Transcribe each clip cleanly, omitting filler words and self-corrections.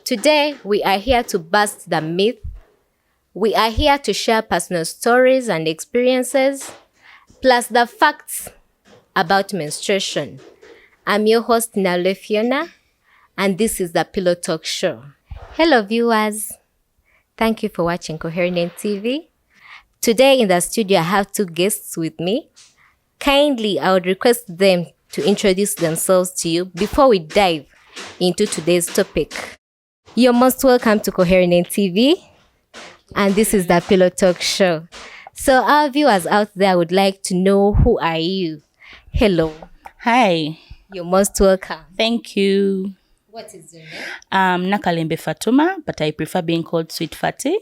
Today, we are here to bust the myth. We are here to share personal stories and experiences, plus the facts about menstruation. I'm your host, Nale Fiona, and this is the Pillow Talk Show. Hello, viewers. Thank you for watching COHERINET TV. Today in the studio, I have two guests with me. Kindly, I would request them to introduce themselves to you before we dive into today's topic. You're most welcome to COHERINET TV, and this is the Pillow Talk Show. So our viewers out there would like to know, who are you? Hello. Hi. You're most welcome. Thank you. What is your name? I'm Nakalembe Fatuma, but I prefer being called Sweet Fatty.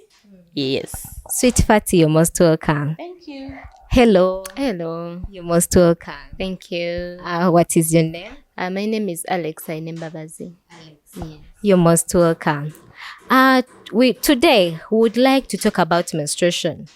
Yes. Sweet Fatty, you're most welcome. Thank you. Hello. Hello. You're most welcome. Thank you. What is your name? My name is Alex Ainembabazi. Yes. You're most welcome. Today we would like to talk about menstruation.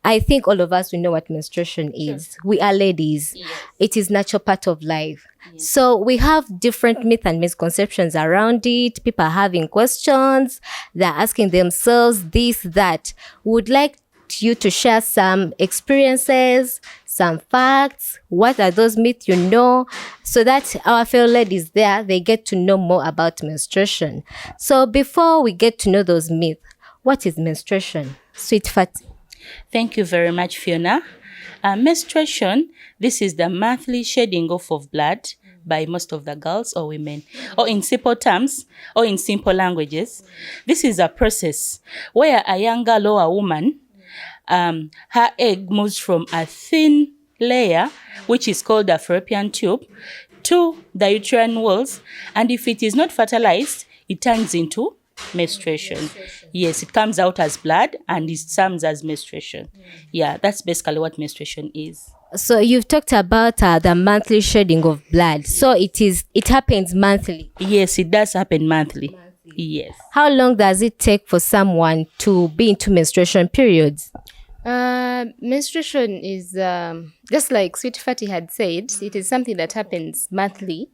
I think all of us, we know what menstruation is. Sure. We are ladies. Yes. It is natural part of life. Yes. So we have different myths and misconceptions around it. People are having questions. They're asking themselves this, that. We would like you to share some experiences, some facts. What are those myths you know? So that our fellow ladies there, they get to know more about menstruation. So before we get to know those myths, what is menstruation? Sweet Fatty. Thank you very much, Fiona. Menstruation, this is the monthly shedding off of blood by most of the girls or women. Or in simple terms, or in simple languages, this is a process where a young girl or a woman, her egg moves from a thin layer, which is called the fallopian tube, to the uterine walls. And if it is not fertilized, it turns into menstruation. Yes, it comes out as blood and it comes as menstruation. Yeah, that's basically what menstruation is. So you've talked about the monthly shedding of blood. So it happens monthly. Yes, it does happen monthly. Yes. How long does it take for someone to be into menstruation periods? Menstruation is just like Sweet Fatty had said, it is something that happens monthly.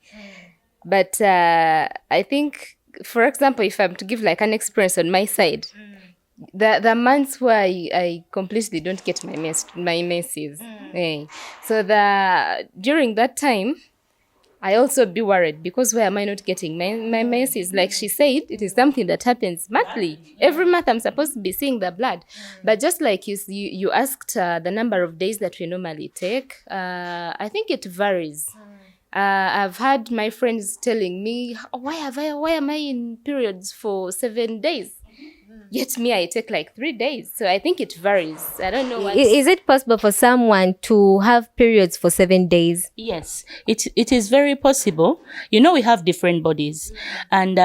But I think, for example, if I'm to give like an experience on my side, the months where I completely don't get my menses. So during that time, I also be worried because why am I not getting my menses? Like she said, it is something that happens monthly. Every month I'm supposed to be seeing the blood. But just like you asked the number of days that we normally take, I think it varies. I've had my friends telling me, why am I in periods for 7 days? Yet me, I take like 3 days. So I think it varies. I don't know. Is it possible for someone to have periods for 7 days? Yes, it is very possible. You know, we have different bodies and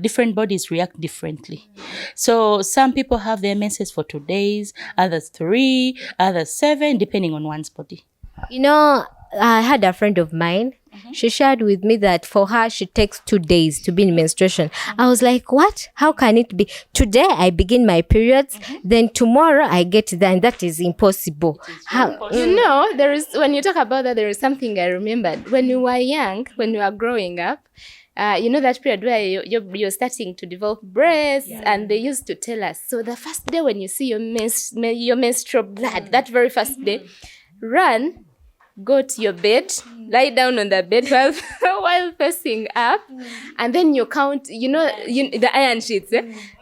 different bodies react differently. So some people have their menses for 2 days, others 3, others 7, depending on one's body. You know, I had a friend of mine. She shared with me that for her, she takes 2 days to be in menstruation. I was like, what? How can it be? Today, I begin my periods. Then tomorrow, I get there. And that is impossible. How? You know, when you talk about that, there is something I remembered. When you were young, when you were growing up, you know that period where you're starting to develop breasts, and they used to tell us, so the first day when you see your menstrual blood, that very first day, run, go to your bed, lie down on the bed while facing up, and then you count, the iron sheets.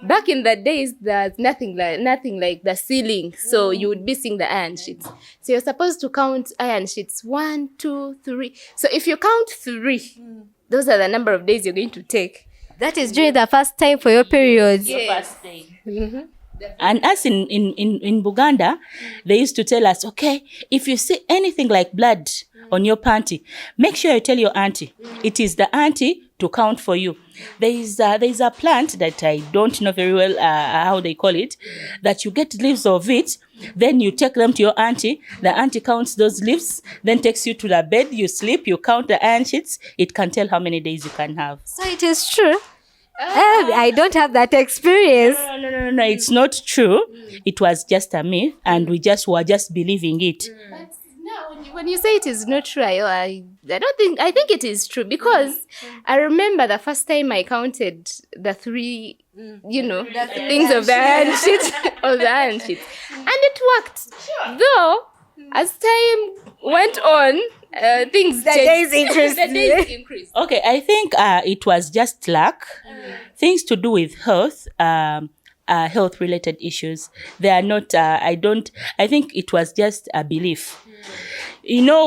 Back in the days, there's nothing like the ceiling, so you would be seeing the iron sheets. So you're supposed to count iron sheets, 1, 2, 3. So if you count 3, those are the number of days you're going to take. That is during the first time for your periods. Yes. The first day. And us in Buganda, they used to tell us, okay, if you see anything like blood on your panty, make sure you tell your auntie. It is the auntie to count for you. There is a plant that I don't know very well how they call it, that you get leaves of it, then you take them to your auntie. The auntie counts those leaves, then takes you to the bed, you sleep, you count the iron sheets. It can tell how many days you can have. So it is true. I don't have that experience. No, it's not true. It was just a myth, and we were just believing it. But now, When you say it is not true, I think it is true, because I remember the first time I counted the three, things of the handsheet, and it worked. Though, as time went on, things changed. The days increased. Okay, I think it was just luck. Things to do with health, health-related issues. They are not. I think it was just a belief.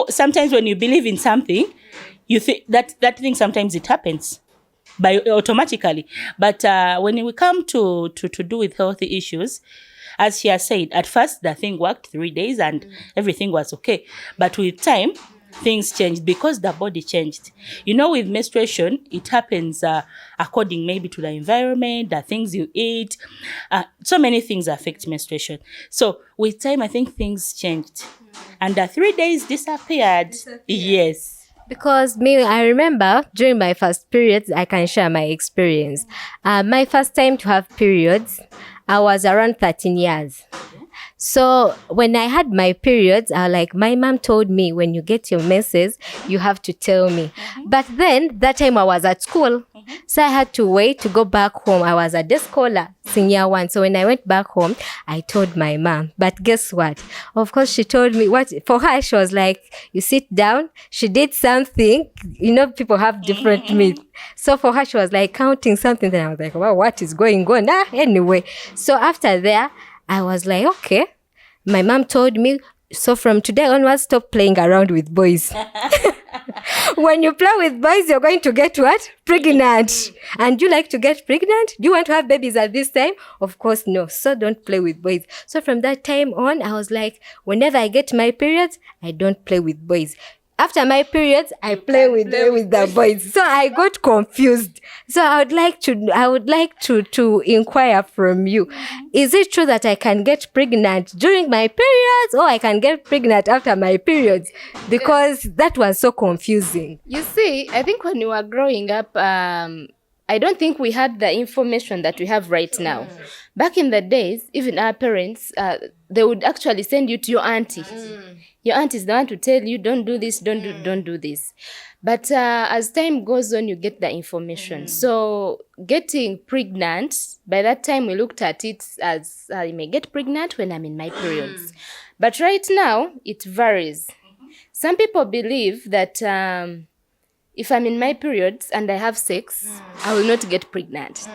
Sometimes when you believe in something, you think that thing, sometimes it happens by automatically. But when we come to do with healthy issues, as she has said, at first the thing worked 3 days and everything was okay. But with time, things changed because the body changed. With menstruation, it happens according maybe to the environment, the things you eat. So many things affect menstruation. So with time, I think things changed. And the 3 days disappeared. Yes. Because I remember during my first periods, I can share my experience. My first time to have periods, I was around 13 years. So when I had my periods, my mom told me, when you get your menses, you have to tell me. But then that time I was at school. So I had to wait to go back home. I was a day scholar, senior 1. So when I went back home, I told my mom. But guess what? Of course, she told me for her, she was like, you sit down. She did something. People have different myths. So for her, she was like counting something. Then I was like, wow, what is going on? Anyway. So after there, I was like, okay. My mom told me, so from today onwards, stop playing around with boys. When you play with boys, you're going to get what? Pregnant. And you like to get pregnant? Do you want to have babies at this time? Of course, no. So don't play with boys. So from that time on, I was like, whenever I get my periods, I don't play with boys. After my periods, I play with the boys. So I got confused. So I would like to inquire from you. Is it true that I can get pregnant during my periods, or I can get pregnant after my periods? Because that was so confusing. You see, I think when you were growing up, I don't think we had the information that we have right now. Back in the days, even our parents, they would actually send you to your auntie. Your auntie is the one to tell you, don't do this, don't do this. But as time goes on, you get the information. So getting pregnant, by that time we looked at it as I may get pregnant when I'm in my periods. But right now, it varies. Some people believe that if I'm in my periods and I have sex, I will not get pregnant.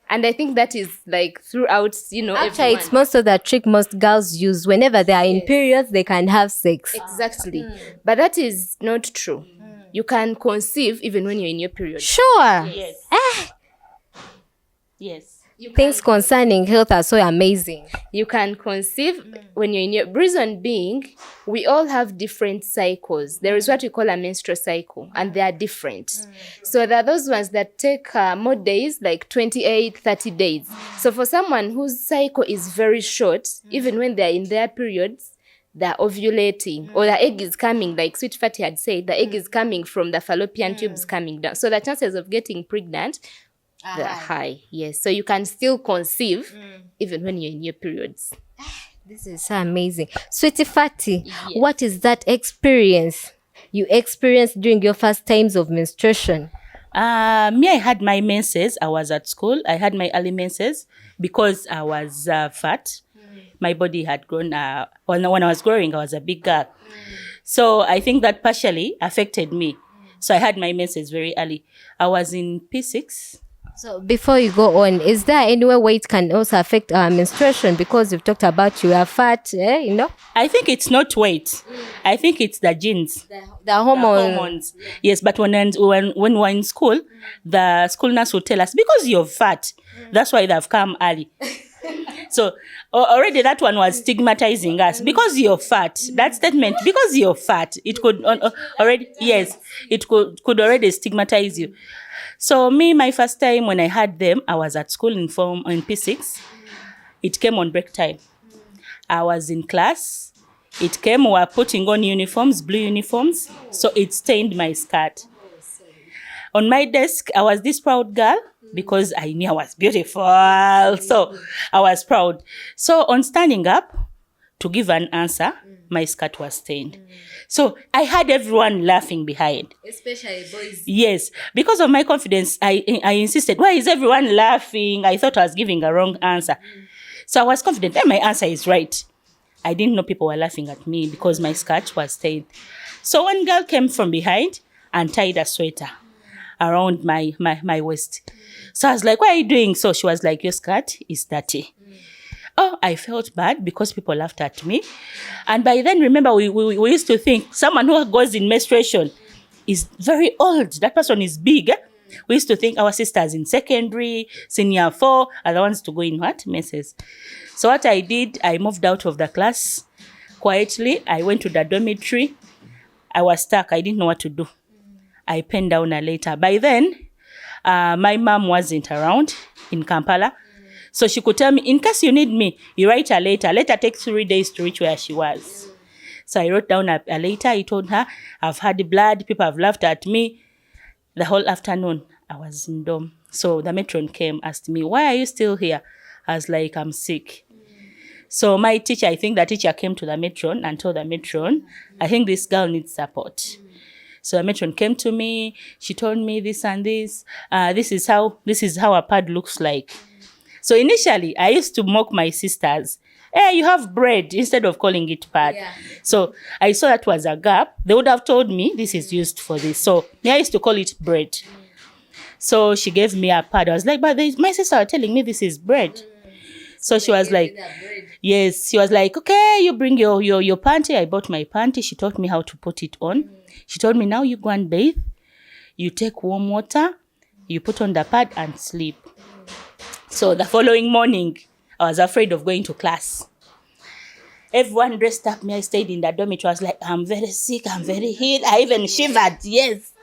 And I think that is throughout, Actually, everyone. it's most of the trick most girls use. Whenever they are in periods, they can have sex. Exactly. But that is not true. You can conceive even when you're in your period. Sure. Yes. Yes. Things concerning health are so amazing. You can conceive when you're in your... Reason being, we all have different cycles. There is what we call a menstrual cycle, and they are different. So there are those ones that take more days, like 28, 30 days. So for someone whose cycle is very short, even when they're in their periods, they're ovulating, or the egg is coming, like Sweet Fatty had said, the egg is coming from the fallopian tubes coming down. So the chances of getting pregnant are high. Yes. So you can still conceive even when you're in your periods. This is so amazing. Sweetie Fatty, what is that experience you experienced during your first times of menstruation? I had my menses. I was at school. I had my early menses because I was fat. My body had grown. When I was growing, I was a big girl. So I think that partially affected me. So I had my menses very early. I was in P6. So before you go on, is there any way weight can also affect our menstruation? Because you've talked about you are fat, I think it's not weight. I think it's the genes. The hormones. Yes, but when we're in school, the school nurse will tell us, because you're fat, that's why they've come early. So already that one was stigmatizing us. Because you're fat, that statement, because you're fat, it could already, yes, it could already stigmatize you. So me, my first time when I had them, I was at school in P6. It came on break time. I was in class. It came, we were putting on uniforms, blue uniforms. So it stained my skirt. On my desk, I was this proud girl because I knew I was beautiful. So I was proud. So on standing up, to give an answer, my skirt was stained. So I had everyone laughing behind. Especially boys. Yes, because of my confidence, I insisted, why is everyone laughing? I thought I was giving a wrong answer. So I was confident that my answer is right. I didn't know people were laughing at me because my skirt was stained. So one girl came from behind and tied a sweater around my waist. So I was like, what are you doing? So she was like, your skirt is dirty. Oh, I felt bad because people laughed at me. And by then, remember, we used to think someone who goes in menstruation is very old. That person is big. We used to think our sisters in secondary, senior 4, are the ones to go in what? Menses. So what I did, I moved out of the class quietly. I went to the dormitory. I was stuck. I didn't know what to do. I penned down a letter. By then, my mom wasn't around in Kampala. So she could tell me, in case you need me, you write a letter. Letter takes 3 days to reach where she was. So I wrote down a letter. I told her, I've had blood. People have laughed at me. The whole afternoon, I was in dorm. So the matron came, asked me, why are you still here? I was like, I'm sick. So my teacher, I think the teacher came to the matron and told the matron, I think this girl needs support. So the matron came to me. She told me this and this. This is how a pad looks like. So initially, I used to mock my sisters. Hey, you have bread, instead of calling it pad. Yeah. So I saw that was a gap. They would have told me this is used for this. So I used to call it bread. So she gave me a pad. I was like, but my sister are telling me this is bread. So she was like, yes. She was like, okay, you bring your panty. I bought my panty. She taught me how to put it on. She told me, now you go and bathe. You take warm water. You put on the pad and sleep. So the following morning, I was afraid of going to class. Everyone dressed up me. I stayed in the dormitory. I was like, I'm very sick. I'm very ill. I even shivered. Yes.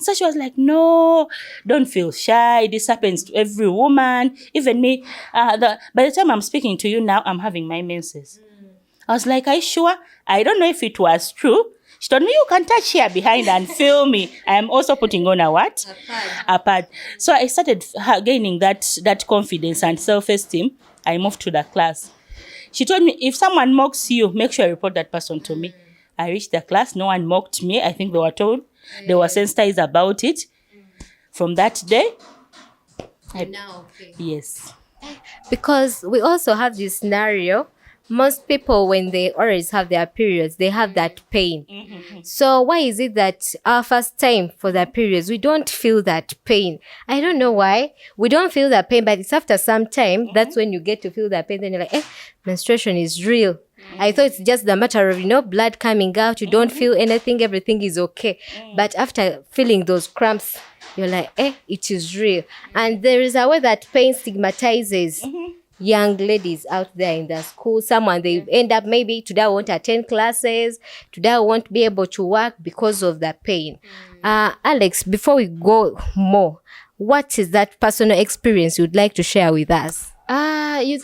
So she was like, no, don't feel shy. This happens to every woman. Even me. By the time I'm speaking to you now, I'm having my menses. I was like, are you sure? I don't know if it was true. She told me, you can touch here behind and feel me. I am also putting on a what? A pad. So I started gaining that confidence and self-esteem. I moved to the class. She told me, if someone mocks you, make sure you report that person to me. I reached the class. No one mocked me. I think they were told. They were sensitized about it. From that day. Now, okay. Yes. Because we also have this scenario. Most people, when they always have their periods, they have that pain. So why is it that our first time for their periods, we don't feel that pain? I don't know why. We don't feel that pain, but it's after some time, that's when you get to feel that pain. Then you're like, menstruation is real. I thought it's just the matter of, blood coming out. You don't feel anything. Everything is okay. But after feeling those cramps, you're like, it is real. And there is a way that pain stigmatizes young ladies out there in the school. Someone, they end up maybe today I won't attend classes, today I won't be able to work because of the pain. Alex, before we go more, what is that personal experience you'd like to share with us?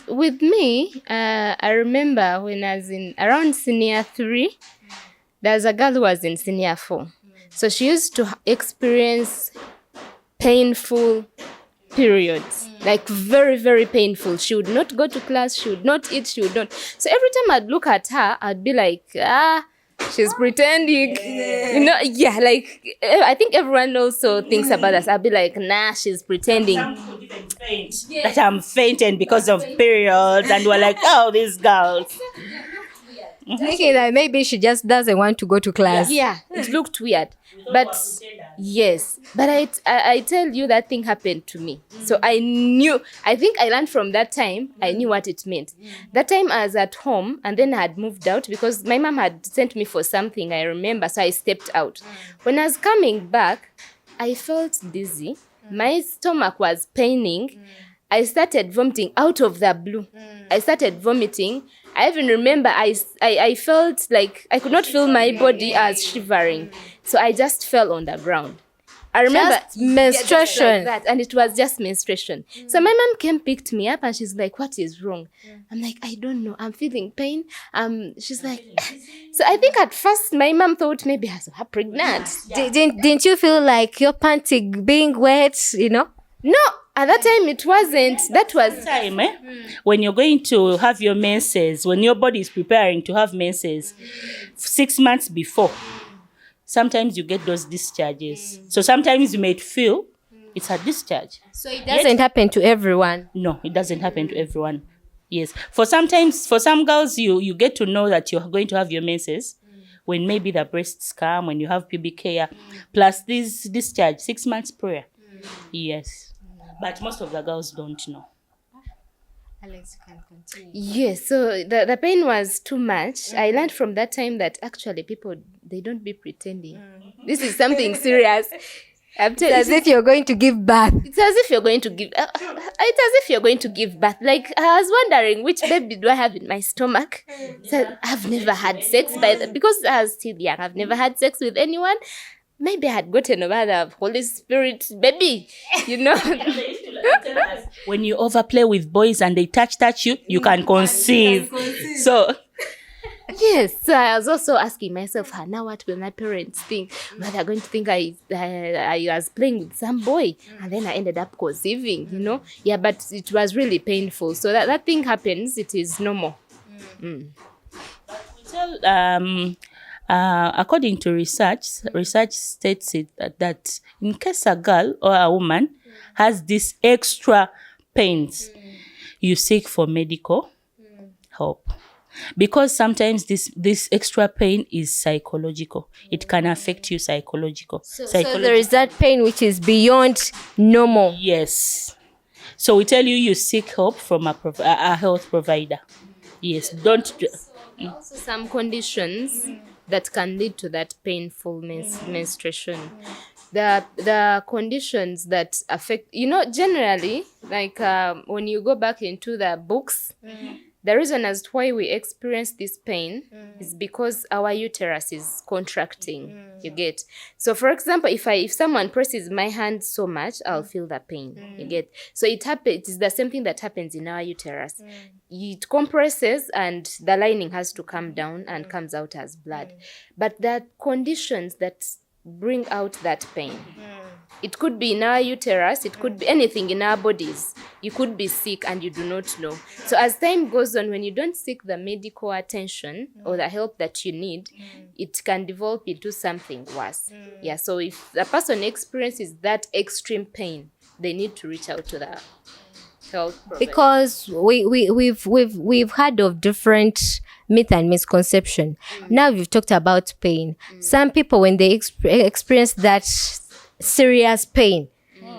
With me, I remember when I was in around senior 3, there was a girl who was in senior 4. So she used to experience painful periods, like very, very painful. She would not go to class, she would not eat, she would not. So every time I'd look at her, I'd be like, she's pretending. Like, I think everyone also thinks about us. I'd be like, nah, she's pretending. Some would even faint. That I'm fainting because of periods, and we're like, oh, these girls. Thinking that maybe she just doesn't want to go to class. Yeah, it looked weird. But yes, but I tell you, that thing happened to me. So I think I learned from that time. I knew what it meant. That time I was at home, and then I had moved out because my mom had sent me for something, I remember. So I stepped out. When I was coming back, I felt dizzy. My stomach was paining. I started vomiting out of the blue. I started vomiting. I even remember I felt like I could not feel my body as shivering. So I just fell on the ground. I remember just menstruation. Like that, and it was just menstruation. So my mom came, picked me up, and she's like, what is wrong? I'm like, I don't know. I'm feeling pain. She's like, so I think at first my mom thought maybe I was pregnant. Didn't you feel like your panty being wet, No, At that time, it wasn't. That was Time, when you're going to have your menses, when your body is preparing to have menses, 6 months before, sometimes you get those discharges. So sometimes you may feel it's a discharge. So it doesn't happen to everyone. No, it doesn't happen to everyone. Yes. For some girls, you get to know that you're going to have your menses when maybe the breasts come, when you have pubic hair, plus this discharge 6 months prior. Yes. But most of the girls don't know. Alex, you can continue. yes. So the pain was too much. I learned from that time that actually people, they don't be pretending. This is something serious. It's as if you're going to give birth. It's as if you're going to give. It's as if you're going to give birth. Like I was wondering, which baby do I have in my stomach? So I've never had sex, but because I was still young, I've never had sex with anyone. Maybe I had gotten over the Holy Spirit baby, you know. When you overplay with boys and they touch you, you can conceive. So Yes, so I was also asking myself, now what will my parents think? But they're going to think I was playing with some boy and then I ended up conceiving, you know. Yeah, but it was really painful. So that thing happens, it is normal. Well, according to research states that in case a girl or a woman has this extra pains, you seek for medical help. Because sometimes this extra pain is psychological. It can affect you psychological. So there is that pain which is beyond normal. Yes. So we tell you seek help from a health provider. Yes. Don't. Also some conditions that can lead to that painful menstruation. The conditions that affect, generally, like when you go back into the books, the reason as to why we experience this pain is because our uterus is contracting. You get. So, for example, if someone presses my hand so much, I'll feel the pain. You get. So it is the same thing that happens in our uterus. It compresses and the lining has to come down and comes out as blood. But the conditions that bring out that pain. It could be in our uterus, it could be anything in our bodies. You could be sick and you do not know. So as time goes on, when you don't seek the medical attention or the help that you need, it can develop into something worse. Yeah, so if the person experiences that extreme pain, they need to reach out to the health provider. Because we've heard of different myth and misconception. Now we've talked about pain. Some people, when they experience that serious pain,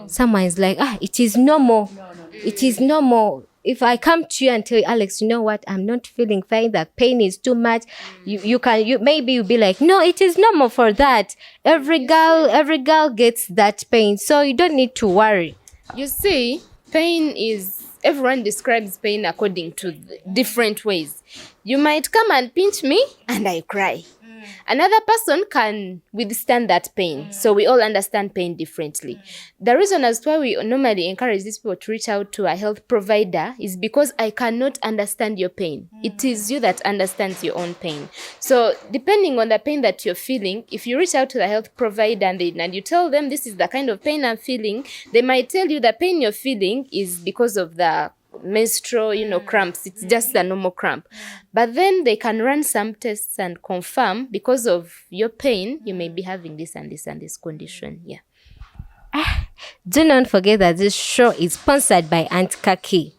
someone is like, it is normal. It is normal. If I come to you and tell you, Alex, you know what, I'm not feeling fine, the pain is too much, maybe you'll be like, no, it is normal for that. Every girl gets that pain, so you don't need to worry. You see, pain is, everyone describes pain according to different ways. You might come and pinch me and I cry. Another person can withstand that pain. So we all understand pain differently. The reason as to why we normally encourage these people to reach out to a health provider is because I cannot understand your pain. It is you that understands your own pain. So depending on the pain that you're feeling, if you reach out to the health provider and you tell them this is the kind of pain I'm feeling, they might tell you the pain you're feeling is because of the menstrual, cramps. It's just a normal cramp. But then they can run some tests and confirm because of your pain, you may be having this and this and this condition. Yeah. Do not forget that this show is sponsored by Aunt Kaki.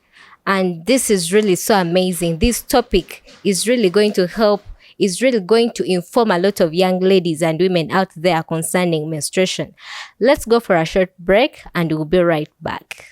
And this is really so amazing. This topic is really going to help, is really going to inform a lot of young ladies and women out there concerning menstruation. Let's go for a short break and we'll be right back.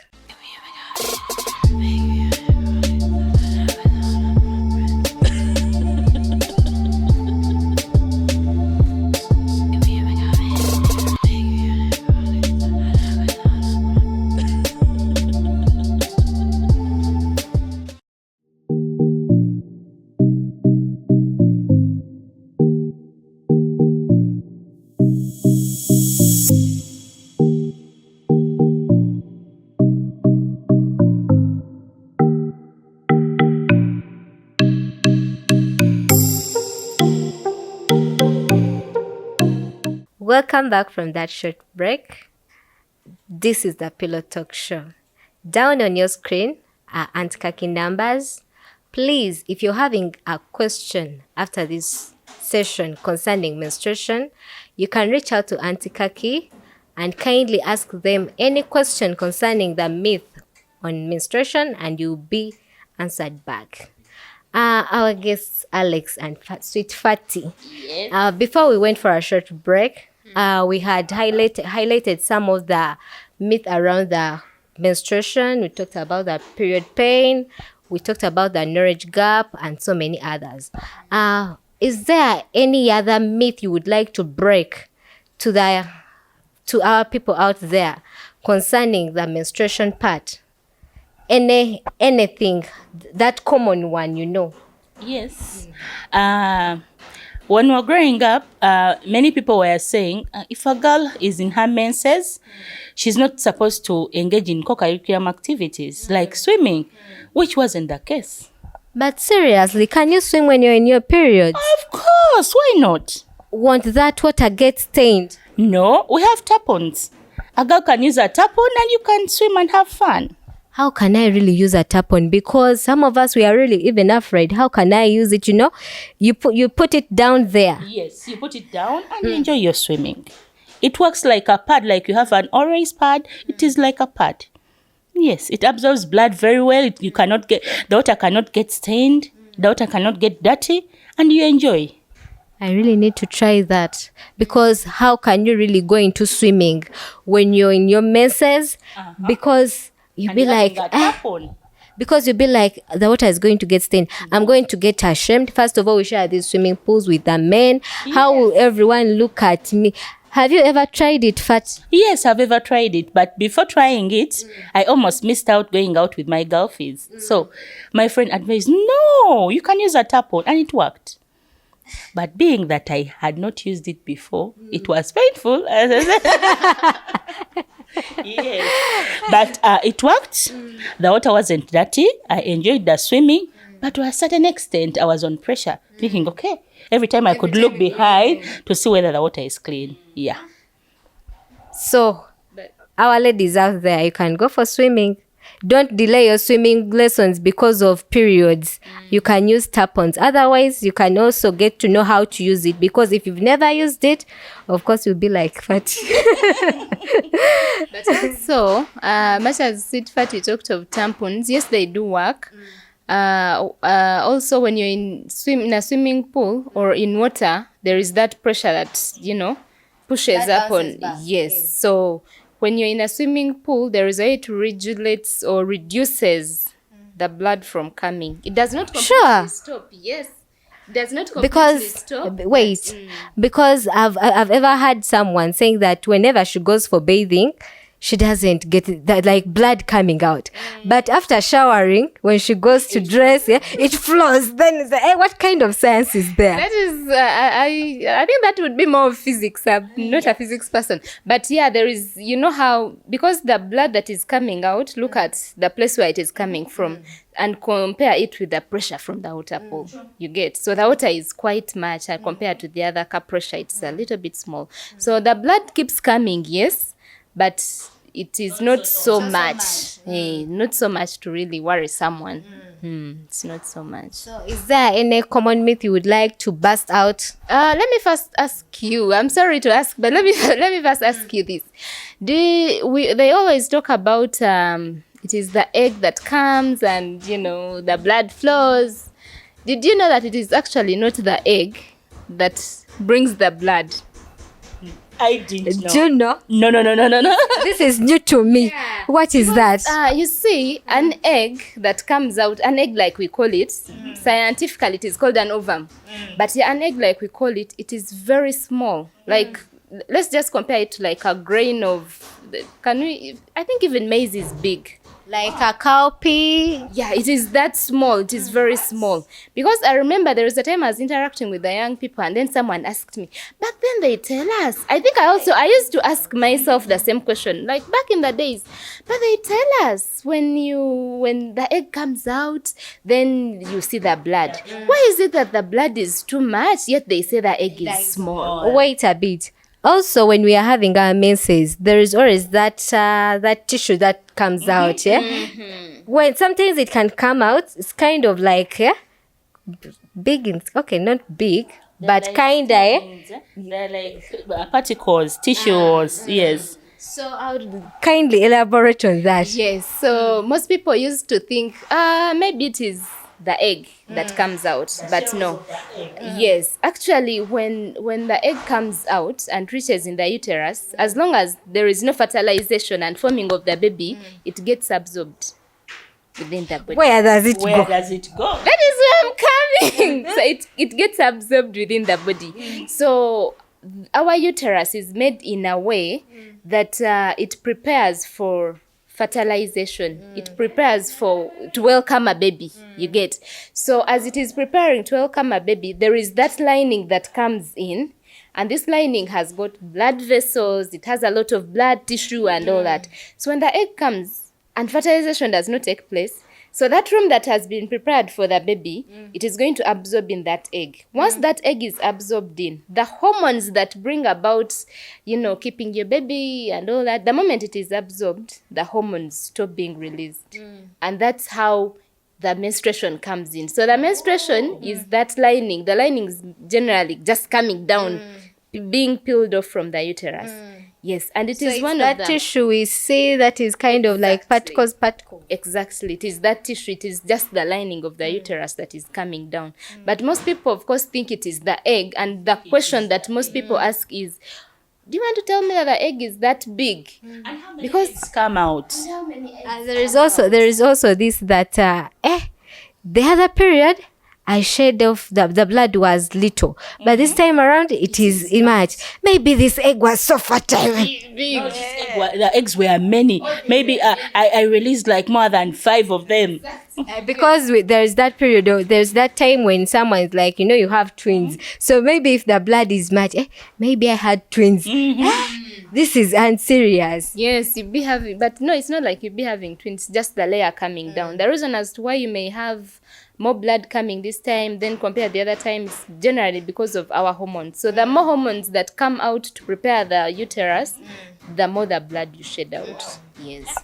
Welcome back from that short break. This is the Pillow Talk Show. Down on your screen are Auntie Kaki numbers. Please, if you're having a question after this session concerning menstruation, you can reach out to Auntie Kaki and kindly ask them any question concerning the myth on menstruation, and you'll be answered back. Our guests, Alex and Sweet Fatty. Yes. Before we went for a short break, we had highlighted some of the myth around the menstruation. We talked about the period pain. We talked about the knowledge gap and so many others. Is there any other myth you would like to break to our people out there concerning the menstruation part? Anything, that common one, Yes. When we were growing up, many people were saying if a girl is in her menses, she's not supposed to engage in co-curriculum activities like swimming, which wasn't the case. But seriously, can you swim when you're in your period? Of course, why not? Won't that water get stained? No, we have tampons. A girl can use a tampon and you can swim and have fun. How can I really use a tampon? Because some of us, we are really even afraid. How can I use it? You put it down there. Yes, you put it down and you enjoy your swimming. It works like a pad, like you have an orange pad. It is like a pad. Yes, it absorbs blood very well. The water cannot get stained. The water cannot get dirty, and you enjoy. I really need to try that, because how can you really go into swimming when you're in your menses? Because you'll be like, because you'll be like, the water is going to get stained. I'm going to get ashamed. First of all, we share these swimming pools with the men. Yes. How will everyone look at me? Have you ever tried it, Fat? Yes, I've ever tried it. But before trying it, I almost missed out going out with my girlfriends. So my friend advised, no, you can use a tampon. And it worked. But being that I had not used it before, it was painful. Yes. But it worked. The water wasn't dirty. I enjoyed the swimming. But to a certain extent, I was on pressure, thinking, okay, every time I could look behind to see whether the water is clean. Yeah. So, our ladies out there, you can go for swimming. Don't delay your swimming lessons because of periods. You can use tampons. Otherwise, you can also get to know how to use it, because if you've never used it, of course, you'll be like Fatty. But also, much as Sweet Fatty talked of tampons, yes, they do work. Also, when you're in a swimming pool or in water, there is that pressure that, pushes that up on. Yes. So when you're in a swimming pool, there is a way to regulate or reduces the blood from coming. It does not completely stop. Yes. It does not completely stop. Because I've ever heard someone saying that whenever she goes for bathing, she doesn't get that, like, blood coming out. But after showering, when she goes to dress, it flows. Then it's like, hey, what kind of science is there? That is, I think that would be more of physics. I'm not a physics person. But yeah, there is, how, because the blood that is coming out, look at the place where it is coming from and compare it with the pressure from the water pool. You get. So the water is quite much compared to the other cup pressure. It's a little bit small. So the blood keeps coming, yes. But it is not so much. Not so much to really worry someone. It's not so much. So is there any common myth you would like to bust out? Let me first ask you. I'm sorry to ask, but let me first ask you this. They always talk about it is the egg that comes and the blood flows. Did you know that it is actually not the egg that brings the blood? I didn't know. Do you know? No. This is new to me. Yeah. What is that? You see, an egg that comes out, an egg like we call it, scientifically it is called an ovum. But an egg like we call it, it is very small. Like, let's just compare it to like a grain of, I think even maize is big. Like a cowpea? Yeah, it is that small. It is very small. Because I remember there was a time I was interacting with the young people and then someone asked me, back then they tell us. I think I used to ask myself the same question, like back in the days. But they tell us when the egg comes out, then you see the blood. Why is it that the blood is too much, yet they say the egg is small? Wait a bit. Also, when we are having our menses, there is always that that tissue that comes out. Yeah, when sometimes it can come out, it's kind of like big. Okay, not big, but Like kinda. they're like particles, tissues. Yes. So I would kindly elaborate on that. Yes, so most people used to think, maybe it is the egg that comes out, but no. Yes, actually, when the egg comes out and reaches in the uterus, as long as there is no fertilization and forming of the baby, it gets absorbed within the body. Where does it Where go? does it go? That is where I'm coming. So it gets absorbed within the body. So our uterus is made in a way that it prepares for fertilization. It prepares to welcome a baby. You get. So as it is preparing to welcome a baby, there is that lining that comes in. And this lining has got blood vessels, it has a lot of blood tissue and all that. So when the egg comes and fertilization does not take place, so that room that has been prepared for the baby, it is going to absorb in that egg. Once that egg is absorbed in, the hormones that bring about, keeping your baby and all that, the moment it is absorbed, the hormones stop being released. And that's how the menstruation comes in. So the menstruation is that lining. The lining is generally just coming down, being peeled off from the uterus. Yes, and it is one that of the tissue we see that is kind of like particles. Exactly. It is that tissue. It is just the lining of the uterus that is coming down. But most people, of course, think it is the egg. And the question that most people ask is, do you want to tell me that the egg is that big? And how many Because eggs come out? how many eggs? There is also this that the other period I shed off the blood was little, but this time around it is much. Maybe this egg was so fertile. No, the eggs were many. Maybe I released like more than 5 of them. Because there's that period, there's that time when someone is like, you have twins. So maybe if the blood is much, maybe I had twins. This is unserious. Yes, you'd be having, but no, it's not like you'd be having twins, just the layer coming down. The reason as to why you may have more blood coming this time than compared to the other times, generally because of our hormones. So the more hormones that come out to prepare the uterus, the more the blood you shed out. Yes.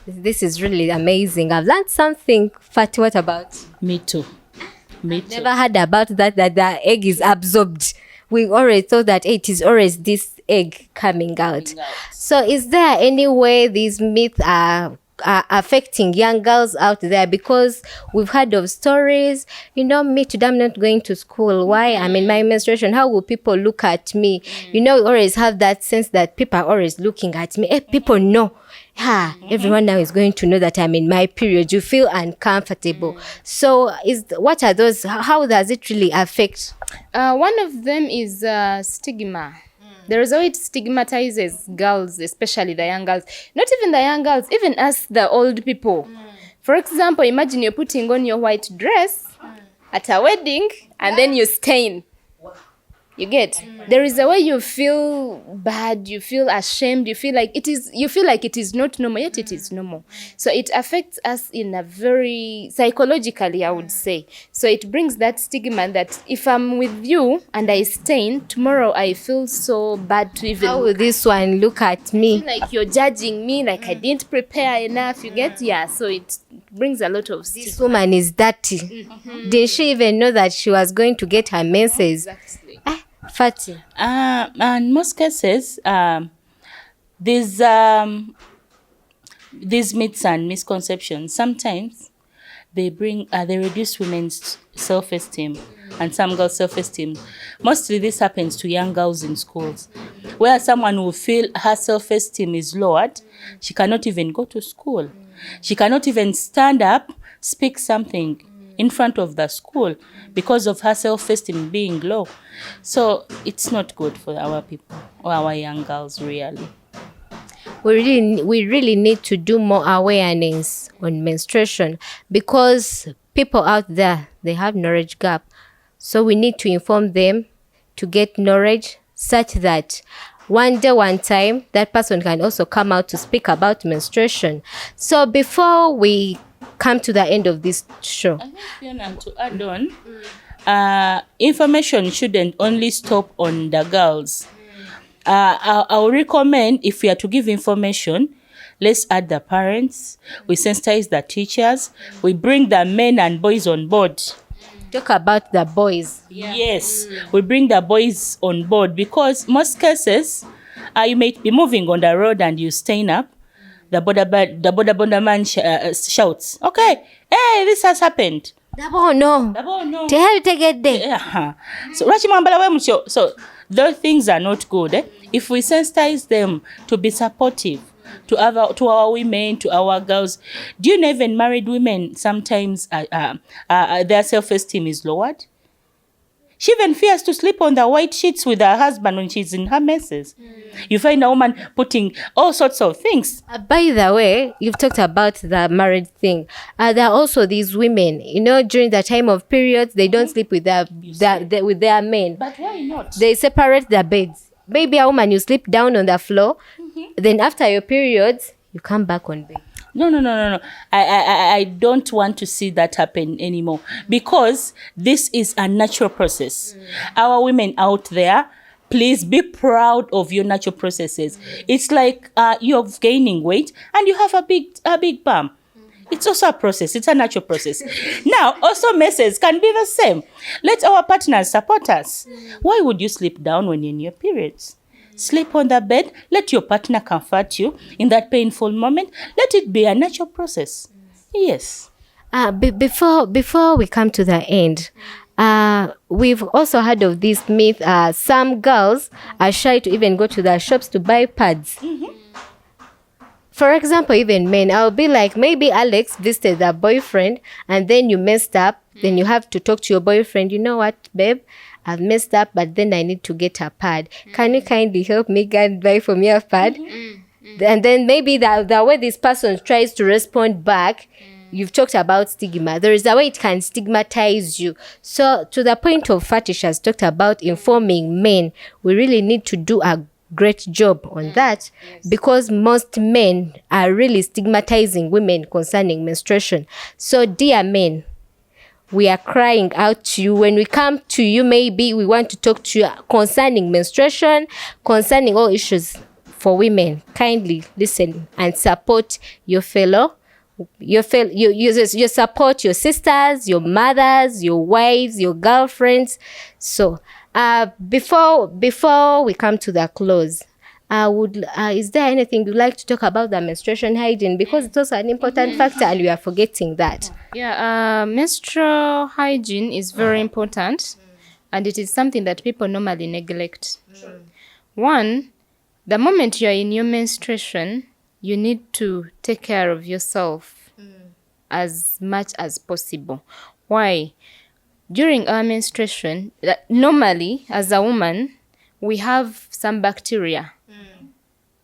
This is really amazing. I've learned something. Fati, what about? Me too. Me too. Never heard about that the egg is absorbed. We always thought that it is always this egg coming out. So is there any way these myths are affecting young girls out there? Because we've heard of stories, me today I'm not going to school. Why? I'm in my menstruation. How will people look at me? We always have that sense that people are always looking at me. People know. Everyone now is going to know that I'm in my period. You feel uncomfortable. So what are those? How does it really affect? One of them is stigma. There is how it stigmatizes girls, especially the young girls. Not even the young girls, even us, the old people. For example, imagine you're putting on your white dress at a wedding and then you stain. You get? There is a way you feel bad, you feel ashamed, you feel like it is not normal, yet it is normal. So it affects us in a very psychologically, I would say. So it brings that stigma that if I'm with you and I stain, tomorrow I feel so bad to even. How will this one look at me? Like you're judging me, like I didn't prepare enough, you get? Yeah, so it brings a lot of stigma. This woman is dirty. Did she even know that she was going to get her menses? Exactly. Fati. In most cases, these myths and misconceptions, sometimes they reduce women's self-esteem and some girls' self-esteem. Mostly this happens to young girls in schools, where someone will feel her self-esteem is lowered. She cannot even go to school. She cannot even stand up, speak something in front of the school because of her self-esteem being low. So it's not good for our people or our young girls, really. We really need to do more awareness on menstruation, because people out there, they have knowledge gap. So we need to inform them to get knowledge such that one day, one time, that person can also come out to speak about menstruation. So before we come to the end of this show, I think, Fiona, to add on, information shouldn't only stop on the girls. I'll recommend, if we are to give information, let's add the parents, we sensitize the teachers, we bring the men and boys on board. Talk about the boys. Yes, we bring the boys on board, because most cases, you may be moving on the road and you stand up, the border man shouts, okay, hey, this has happened. Dabo no. Tell to get there. So those things are not good. If we sensitize them to be supportive to our women, to our girls, do you know even married women sometimes their self-esteem is lowered? She even fears to sleep on the white sheets with her husband when she's in her menses. You find a woman putting all sorts of things. By the way, you've talked about the married thing. There are also these women, during the time of periods, they don't sleep with with their men. But why not? They separate their beds. Maybe a woman, you sleep down on the floor. Then after your periods, you come back on bed. No. I don't want to see that happen anymore, because this is a natural process. Our women out there, please be proud of your natural processes. It's like you're gaining weight and you have a big bump. It's also a process. It's a natural process. Now, also messes can be the same. Let our partners support us. Why would you sleep down when you're in your periods? Sleep on the bed. Let your partner comfort you in that painful moment. Let it be a natural process. Yes. Before we come to the end, we've also heard of this myth. Some girls are shy to even go to the shops to buy pads. For example, even men, I'll be like, maybe Alex visited their boyfriend and then you messed up. Then you have to talk to your boyfriend. You know what, babe? I've messed up, but then I need to get a pad. Can you kindly help me buy for me a pad? And then maybe the way this person tries to respond back, you've talked about stigma. There is a way it can stigmatize you. So to the point of Fatish has talked about informing men, we really need to do a great job on that, because most men are really stigmatizing women concerning menstruation. So dear men, we are crying out to you. When we come to you, maybe we want to talk to you concerning menstruation, concerning all issues for women. Kindly listen and support your fellow. You support your sisters, your mothers, your wives, your girlfriends. So before we come to the close, is there anything you'd like to talk about the menstruation hygiene? Because it's also an important factor and we are forgetting that. Yeah, menstrual hygiene is very important, and it is something that people normally neglect. One, the moment you are in your menstruation, you need to take care of yourself as much as possible. Why? During our menstruation, normally as a woman, we have some bacteria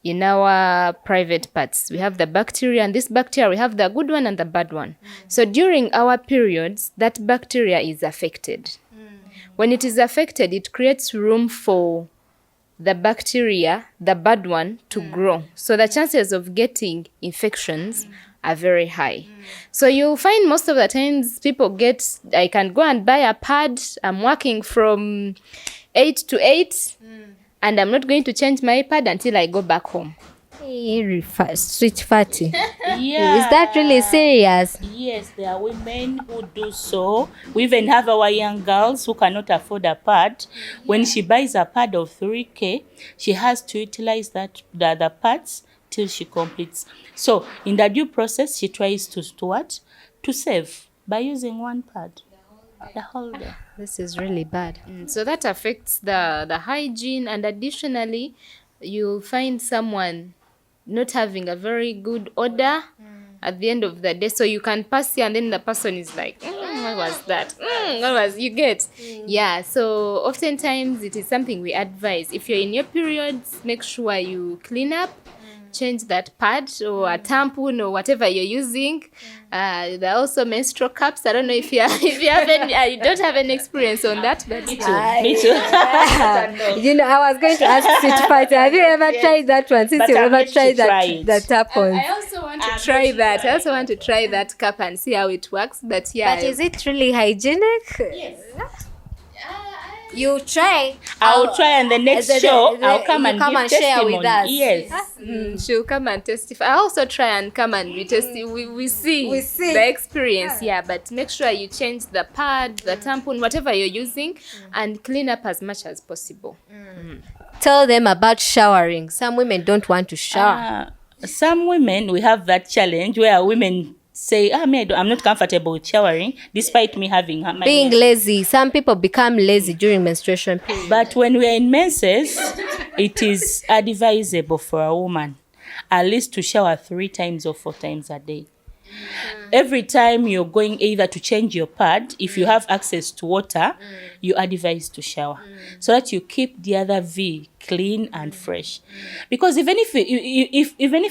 in our private parts. We have the bacteria, and this bacteria, we have the good one and the bad one. So during our periods, that bacteria is affected. When it is affected, it creates room for the bacteria, the bad one, to grow. So the chances of getting infections are very high. So you'll find most of the times people I can go and buy a pad. I'm working from 8 to 8. And I'm not going to change my pad until I go back home. Hey, sweet Fatty. Yeah. Is that really serious? Yes, there are women who do so. We even have our young girls who cannot afford a pad. When she buys a pad of 3K, she has to utilize the other pads till she completes. So in the due process, she tries to save by using one pad. The whole day. This is really bad. So that affects the hygiene, and additionally, you'll find someone not having a very good odor at the end of the day. So you can pass here and then the person is like, what was that? What was you get? Yeah, so oftentimes it is something we advise. If you're in your periods, make sure you clean up, change that pad or a tampon or whatever you're using. There are also menstrual cups. I don't know if you don't have any experience on that, but Me too. I was going to ask Sweet Fatty, have you ever tried that one? Since But you I'm ever yet to tried try that it. tampon. I also want to try that. I also want to try that cup and see how it works. But yeah, But is it really hygienic? Yes. You try. I'll try, and the next show I'll come and give share testimony. with us. Yes. She'll come and testify. I also try and come and we see the experience. Yeah, but make sure you change the pad, the tampon, whatever you're using, and clean up as much as possible. Tell them about showering. Some women don't want to shower. Some women, we have that challenge where women say, I'm not comfortable with showering, despite me having my being lazy. Some people become lazy during menstruation period. But when we're in menses, it is advisable for a woman at least to shower 3 times or 4 times a day. Every time you're going either to change your pad, if you have access to water, you advise to shower so that you keep the other V clean and fresh. Because even if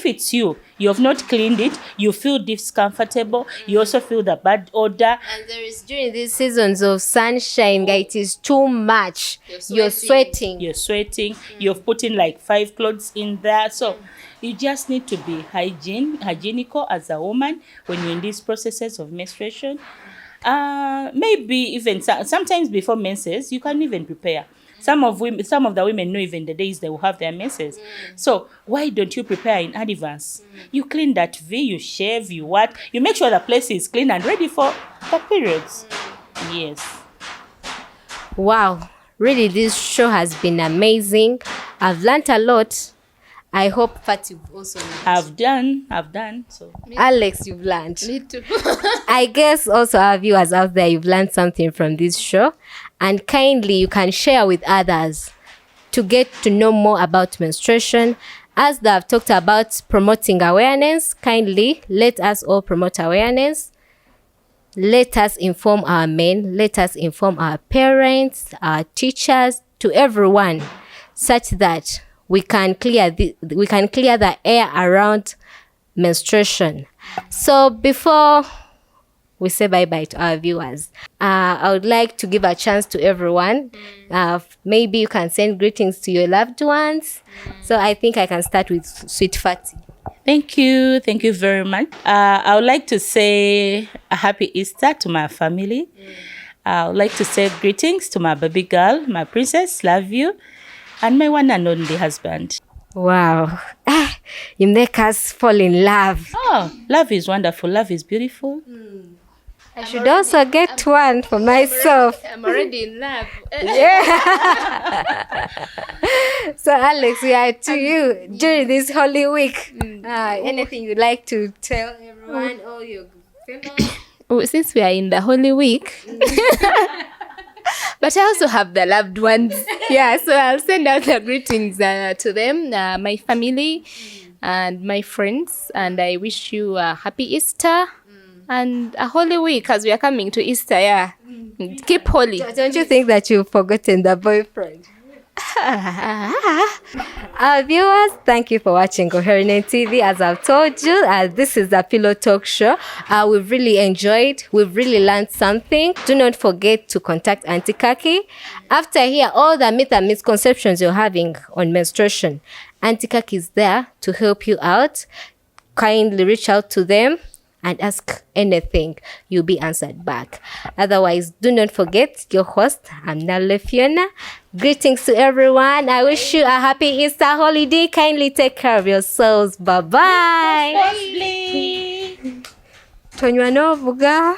it's you have not cleaned it, you feel discomfortable. You also feel the bad odor. And there is during these seasons of sunshine, it is too much. You're sweating. You've put in like 5 clothes in there. So you just need to be hygienical as a woman when you're in these processes of menstruation. Maybe even sometimes before menses, you can even prepare. Some of the women know even the days they will have their menses. So why don't you prepare in advance? You clean that V, you shave, you make sure the place is clean and ready for the periods. Yes. Wow, really, this show has been amazing. I've learned a lot. I hope that you've also learned. I've done. So Alex, you've learned. Me too. I guess also our viewers out there, you've learned something from this show. And kindly, you can share with others to get to know more about menstruation. As they have talked about promoting awareness, kindly let us all promote awareness. Let us inform our men. Let us inform our parents, our teachers, to everyone, such that we can clear the air around menstruation. So before we say bye-bye to our viewers, I would like to give a chance to everyone. Maybe you can send greetings to your loved ones. So I think I can start with Sweet Fatty. Thank you very much. I would like to say a happy Easter to my family. I would like to say greetings to my baby girl, my princess, love you, and my one and only husband. Wow. You make us fall in love. Oh, love is wonderful. Love is beautiful. I should also get one for myself. I'm already in love. Yeah. So Alex, we are to you during this Holy Week. Anything you'd like to tell everyone or your family? Since we are in the Holy Week, but I also have the loved ones. Yeah, so I'll send out the greetings to them, my family and my friends, and I wish you a happy Easter and a Holy Week as we are coming to Easter. Yeah, keep holy. Don't you think that you've forgotten the boyfriend? Our viewers, thank you for watching COHERINET TV. As I've told you, this is the Pillow Talk Show. We've really enjoyed. We've really learned something. Do not forget to contact Auntie Kaki. After here, all the myths and misconceptions you're having on menstruation, Auntie Kaki is there to help you out. Kindly reach out to them and ask anything. You'll be answered back. Otherwise, do not forget your host, I'm Nale Fiona. Greetings to everyone. I wish you a happy Easter holiday. Kindly take care of yourselves. Bye-bye. Bye. Tonywa no vuga.